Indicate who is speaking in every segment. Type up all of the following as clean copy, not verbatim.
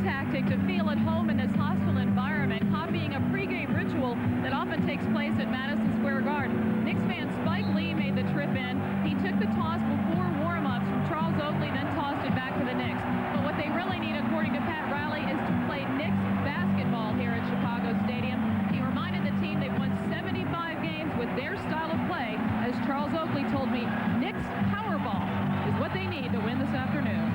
Speaker 1: tactic to feel at home in this hostile environment, copying a pregame ritual that often takes place at Madison Square Garden. Knicks fan Spike Lee made the trip in. He took the toss before warm-ups from Charles Oakley, then tossed it back to the Knicks. But what they really need, according to Pat Riley, is to play Knicks basketball here at Chicago Stadium. He reminded the team they've won 75 games with their style of play. As Charles Oakley told me, Knicks Powerball is what they need to win this afternoon.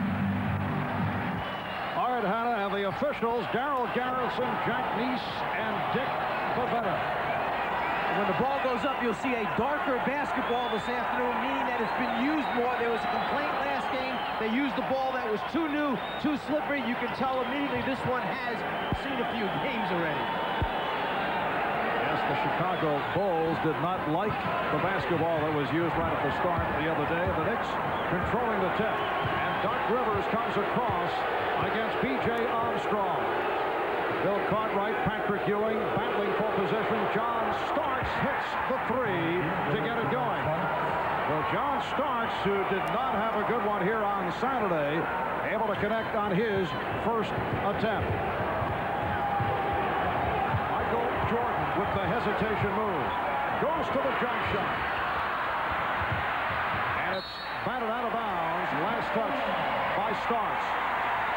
Speaker 2: All right, Hannah, and the officials, Darrell Garrison, Jack Neese, and Dick Bavetta.
Speaker 3: When the ball goes up, you'll see a darker basketball this afternoon, meaning that it's been used more. There was a complaint last game. They used the ball that was too new, too slippery. You can tell immediately this one has seen a few games already.
Speaker 2: Yes, the Chicago Bulls did not like the basketball that was used right at the start the other day. The Knicks controlling the tip. And Doc Rivers comes across against B.J. Armstrong. Bill Cartwright, Patrick Ewing battling for position. John Starks hits the three to get it going. Well, John Starks, who did not have a good one here on Saturday, able to connect on his first attempt. Michael Jordan with the hesitation move. Goes to the jump shot. And it's batted out of bounds. Last touch by Starks.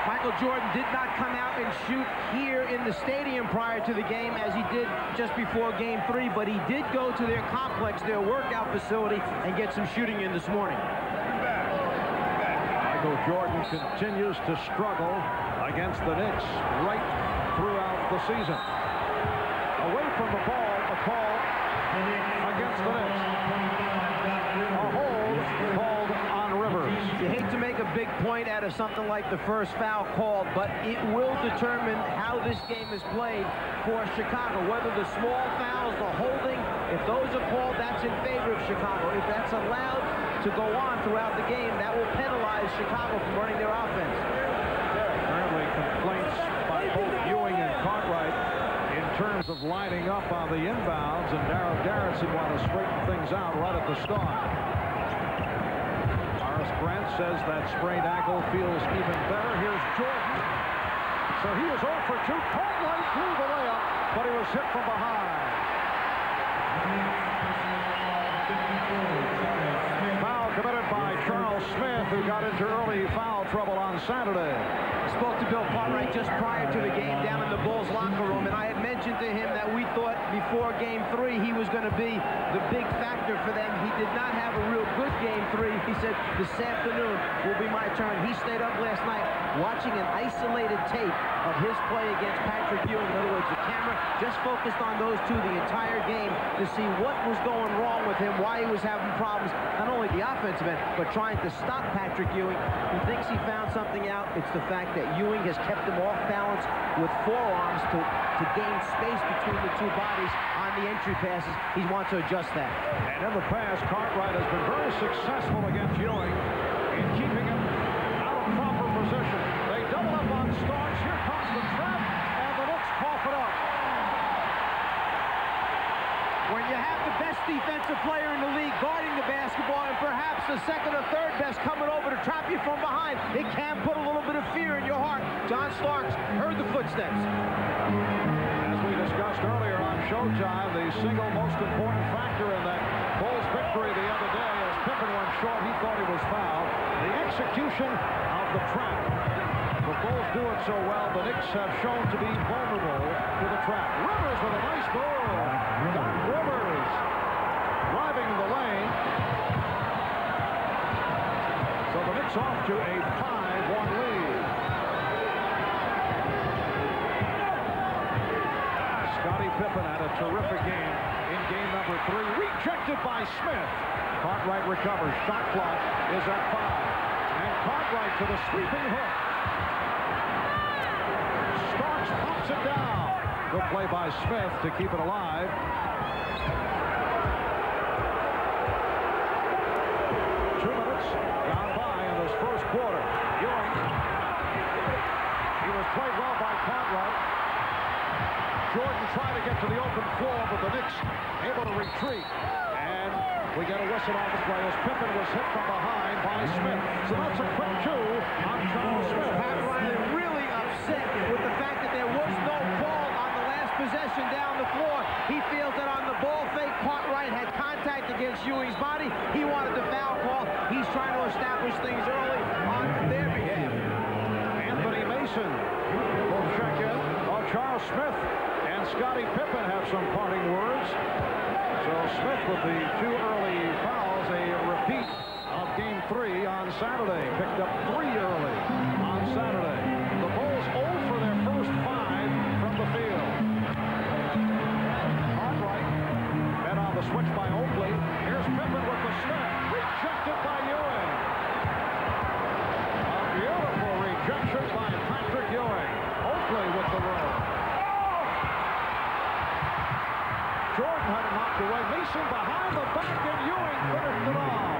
Speaker 3: Michael Jordan did not come out and shoot here in the stadium prior to the game as he did just before Game 3, but he did go to their complex, their workout facility, and get some shooting in this morning.
Speaker 2: Michael Jordan continues to struggle against the Knicks right throughout the season. Away from the ball, a call against the Knicks. A hold called on Rivers.
Speaker 3: You hate to make a big point out of something like the first foul called, but it will determine how this game is played for Chicago. Whether the small fouls, the holding, if those are called, that's in favor of Chicago. If that's allowed to go on throughout the game, that will penalize Chicago from running their offense.
Speaker 2: Apparently complaints by both Ewing and Cartwright in terms of lining up on the inbounds, and Darrell Garrison wanted to straighten things out right at the start. Brent says that sprained ankle feels even better. Here's Jordan. So he was 0 for 2. Cartwright threw the layup, but he was hit from behind. Foul committed by Charles Smith, who got into early foul trouble on Saturday.
Speaker 3: I spoke to Bill Cartwright just prior to the game down in the Bulls locker room, and I had mentioned to him that we thought before Game 3 he was going to be the big factor for them. He did not have a real good Game 3. He said, this afternoon will be my turn. He stayed up last night watching an isolated tape of his play against Patrick Ewing. In other words, the camera just focused on those two the entire game to see what was going wrong with him, why he was having problems, not only the offensive end, but trying to stop Patrick Ewing. He thinks he found something out. It's the fact that Ewing has kept him off balance with forearms to gain space between the two bodies on the entry passes. He wants to adjust that.
Speaker 2: And in the past, Cartwright has been very successful against Ewing in keeping him out of proper position. They double up on Starks. Here comes the trap, and the Knicks cough it up.
Speaker 3: When you have the best defensive player in the league guarding the basketball and perhaps the second or third best coming over to trap you from behind, it can put a little bit of fear in your heart. John Starks heard the footsteps.
Speaker 2: As we discussed earlier on Showtime, the single most important factor in that Bulls victory the other day, as Pippen went short, he thought he was fouled. The execution of the trap. The Bulls do it so well, the Knicks have shown to be vulnerable to the trap. Rivers with a nice move. Doc Rivers driving the lane. So the Knicks off to a 5-1 lead. Scottie Pippen had a terrific game in game number 3. Rejected by Smith. Cartwright recovers. Shot clock is at 5. And Cartwright to the sweeping hook. Starks pops it down. Good play by Smith to keep it alive. 2 minutes gone by in this first quarter. Ewing. He was played well by Cartwright. Jordan trying to get to the open floor, but the Knicks able to retreat. And we get a whistle on the play as Pippen was hit from behind by Smith. So that's a quick 2 on Charles Smith.
Speaker 3: Pat Riley really upset with establish things early on their behalf.
Speaker 2: Anthony Mason will check in. Charles Smith and Scottie Pippen have some parting words. So Smith with the 2 early fouls, a repeat of Game 3 on Saturday. Picked up 3 early on Saturday. The Bulls 0 for their first 5 from the field. Cartwright met on the switch by Oakley. Here's Pippen with the step. Rejected by Ewing. A beautiful rejection by Patrick Ewing. Oakley with the roll. Jordan had it knocked away. Mason behind the back, and Ewing finished it off.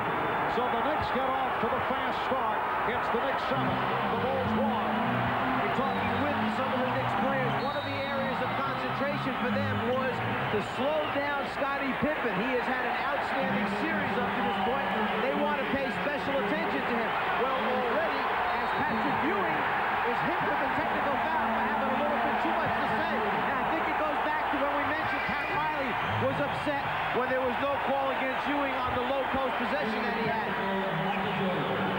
Speaker 2: So the Knicks get off to the fast start. It's the Knicks 7. The Bulls 1.
Speaker 3: You're talking with some of the Knicks players. One of the areas of concentration for them was to slow down Scottie Pippen. He has had an outstanding series up to this point. They want to pay special attention to him. Well, already, as Patrick Ewing is hit with a technical foul for having a little bit too much to say. Now, I think it goes back to when we mentioned Pat Riley was upset when there was no call against Ewing on the low post possession that he had.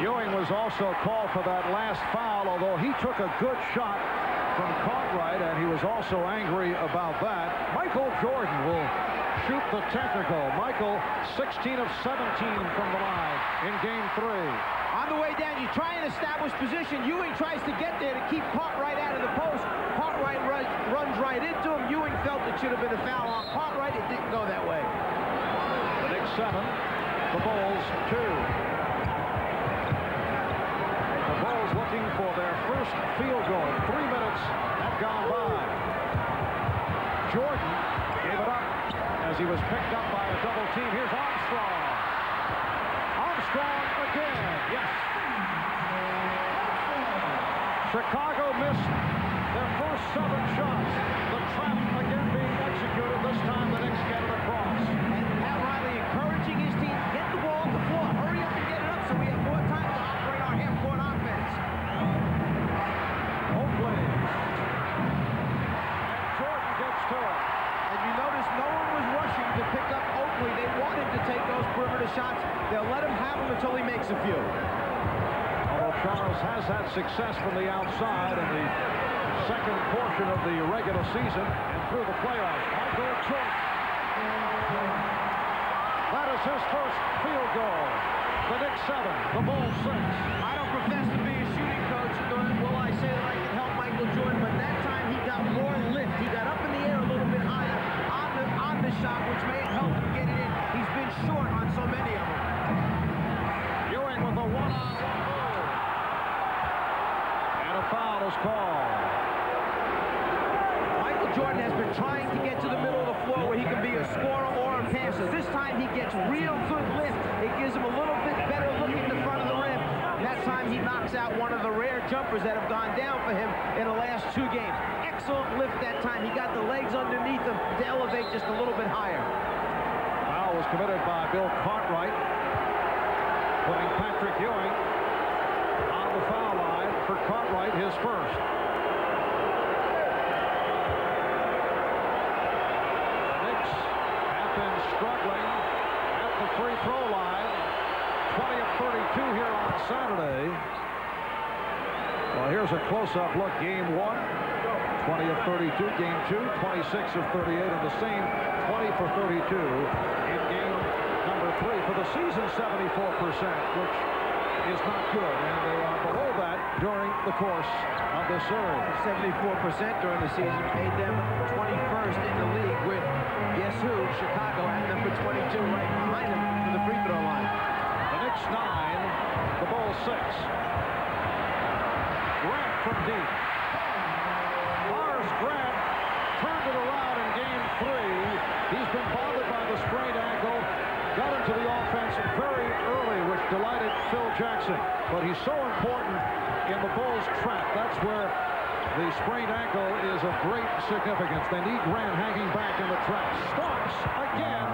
Speaker 2: Ewing was also called for that last foul, although he took a good shot from Cartwright, and he was also angry about that. Michael Jordan will shoot the technical. Michael, 16 of 17 from the line in Game 3.
Speaker 3: On the way down, you try and establish position. Ewing tries to get there to keep Cartwright out of the post. Cartwright runs right into him. Ewing felt it should have been a foul on Cartwright. It didn't go that way.
Speaker 2: The Knicks 7, the Bulls 2. The Bulls looking for their first field goal. 3 minutes have gone by. Jordan gave it up as he was picked up by a double team. Here's Armstrong. Armstrong again. Yes. Chicago missed their first 7 shots. The trap again being executed. This time the Knicks get it across.
Speaker 3: And Pat Riley encouraging his team, get the ball on the floor. Hurry up and get it up so we have more time to operate our half-court offense.
Speaker 2: Oakley. And Jordan gets to it.
Speaker 3: And you notice no one was rushing to pick up Oakley. They wanted to take those perimeter shots. They'll let him have them until he makes a few.
Speaker 2: Although Charles has had success from the outside in the second portion of the regular season and through the playoffs. Michael Jordan. That is his first field goal. The Knicks 7, the Bulls 6.
Speaker 3: I don't profess to be a shooting coach, nor will I say that I can help Michael Jordan, but that time he got more lift. He got up in the air a little bit higher on the shot, which may have helped him get it in. He's been short on so many of them.
Speaker 2: Ewing with a one-on-one move. And a foul is called.
Speaker 3: Michael Jordan has been trying to get to the middle of the floor where he can be a scorer or a passer. This time he gets real good lift. It gives him a little bit better look at the front of the rim. And that time he knocks out one of the rare jumpers that have gone down for him in the last 2 games. Excellent lift that time. He got the legs underneath him to elevate just a little bit higher.
Speaker 2: Foul was committed by Bill Cartwright, putting Patrick Ewing on the foul line for Cartwright, his first. The Knicks have been struggling at the free throw line. 20 of 32 here on Saturday. Well, here's a close-up look. Game 1, 20 of 32. Game 2, 26 of 38. And the same 20 for 32 in game number 3. For the season, 74%, which is not good. And they are below that during the course of this series.
Speaker 3: 74% during the season made them 21st in the league with, guess who, Chicago at number 22 right behind them to the free throw line.
Speaker 2: The Knicks 9, the Bulls 6. Grant from deep. Lars Grant turned it around in game 3. He's been bothered by the sprained ankle. Got into the offense very early, which delighted Phil Jackson. But he's so important in the Bulls' trap. That's where the sprained ankle is of great significance. They need Grant hanging back in the trap. Starks again.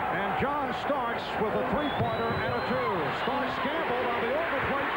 Speaker 2: And John Starks with a 3-pointer and a 2. Starks gambled on the overplay.